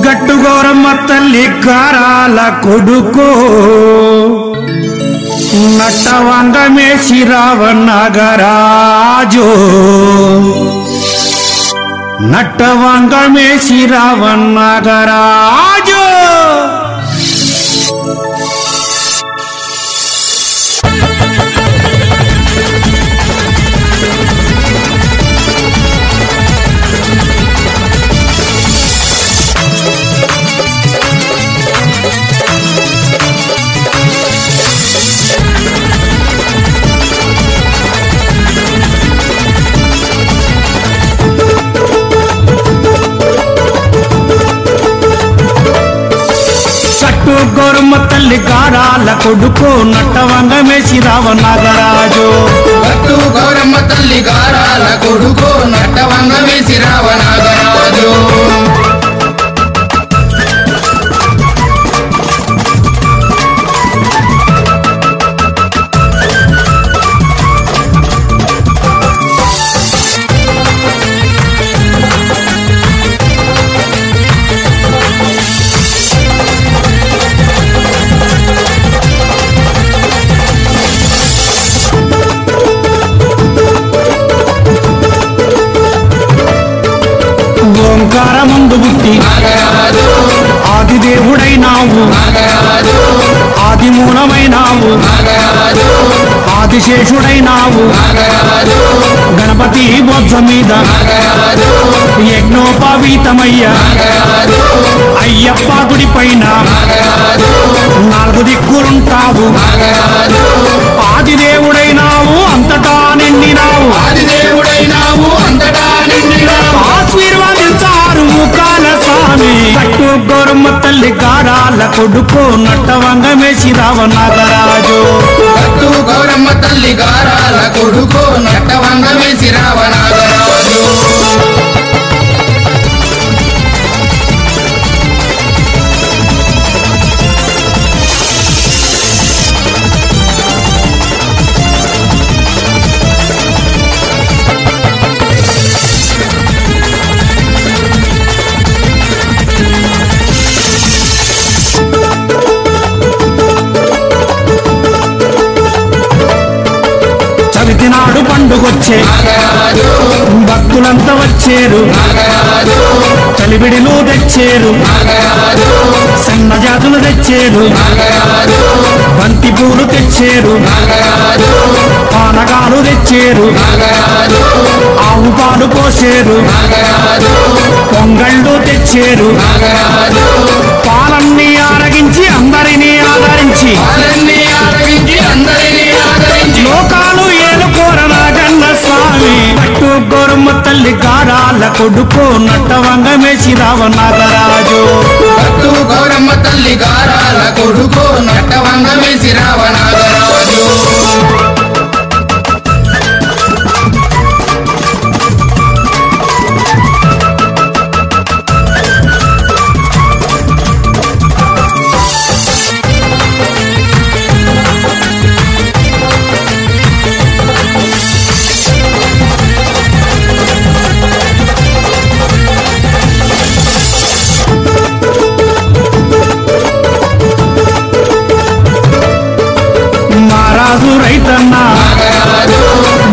గట్టుగోరమ్మ తల్లి కారాల కొడుకో నట్టవంగమేసి రావణగరాజో నట్టవంగమేసి రావణగరాజో గౌరమ్మ తల్లి గారాల కొడుకో నట్టవంగమేసి రావణగరాజు గట్టు గౌరమ్మ తల్లి గారాల కొడుకో నట్టవంగమేసి రావణగరాజు ఓంకారమందు బుట్టి ఆదిదేవుడైనావు ఆదిమూలమైనావు ఆదిశేషుడైనావు గణపతి బొజ్జ మీద యజ్ఞోపవీతమయ్య అయ్యప్ప గుడి పైన నాలుగు దిక్కులుంటావు ఆదిదేవుడైనావు అంతటా నిండినావు ఆదిదేవుడైనావు అంతటా నిండినావు ఆశీర్వదించారు ముఖాల స్వామి గట్టు గౌరమ్మ తల్లి గారాల కొడుకో నట్టవంగమేసి రావణగరాజు గట్టు గౌరమ్మ తల్లి గారాల కొడుకో నట్టవంగమేసి రావణగరాజు చవితినాడు పండుగొచ్చే భక్తులంతా వచ్చేరు చలివిడిలు తెచ్చేరు సన్న జాతులు తెచ్చేరు బంతి పూలు తెచ్చేరు పానగాలు తెచ్చేరు ఆవు పాలు పోసేరు పొంగళ్ళు తెచ్చేరు పాలన్నీ ఆరగించి అందరినీ ఆదరించి లోకాలు ఏలుకోరనాగన్న స్వామి గట్టు గౌరమ్మ తల్లి గారాల కొడుకో నట్టవంగమేసి రావణగరాజు గట్టు గౌరమ్మ తల్లి గారాల కొడుకో నట్టవంగమేసి రావణగరాజు రాజు రైతన్న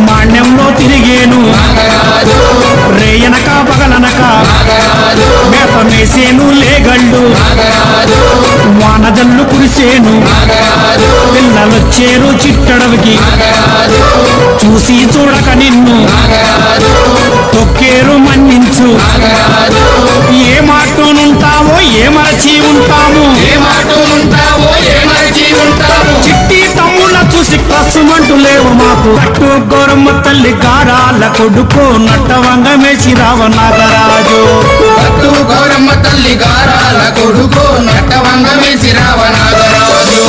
మాణ్యంలో తిరిగేను రేయనక పగలనక మేత మేసేను లేగళ్ళు వానజల్లు కురిసేను పిల్లలొచ్చేరు చిట్టడవికి చూసి చూడక నిన్ను తొక్కేరు మన్నించు ఏ మాటనుంటావో ఏ మరచి ఉంటాము చిట్టి తమ్ముళ్ళ చూసి కసుమంటూ లేవు మాకు గట్టు గౌరమ్మ తల్లి గారాల కొడుకో నట్టవంగమేసి రావణగరాజు గట్టు గౌరమ్మ తల్లి గారాల కొడుకో నట్టవంగమేసి రావణగరాజు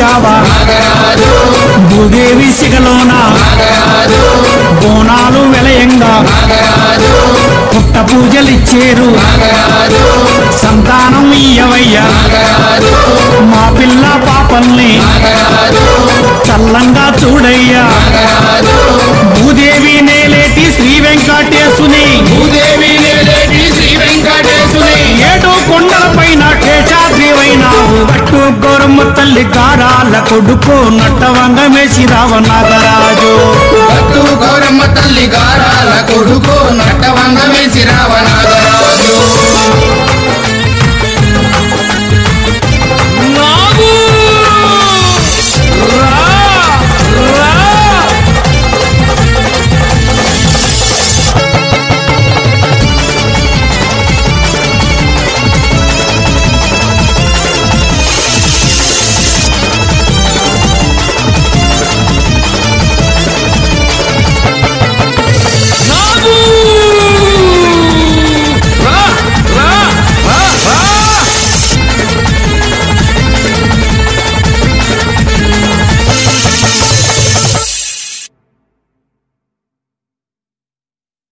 వచ్చావా నాగరాజు భూదేవి సిగలోన నాగరాజు బోనాలు వెలయంగా నాగరాజు పుట్ట పూజలిచ్చేరు నాగరాజు సంతానం ఇయ్యవయ్యా నాగరాజు మా పిల్ల పాపల్ని నాగరాజు చల్లంగా చూడయ్యా నాగరాజు భూదేవి నేలేటి శ్రీ వెంకటేశుని భూదేవి నేలేటి శ్రీ వెంకటేశుని ఏడు కొండల పైన కేశాద్రివైనావు గట్టు గౌరమ్మ తల్లి గారాల కొడుకు నట్టవంగమేసి రావ నాగరాజు గట్టు గౌరమ్మ తల్లి గారాల కొడుకు నట్టవంగ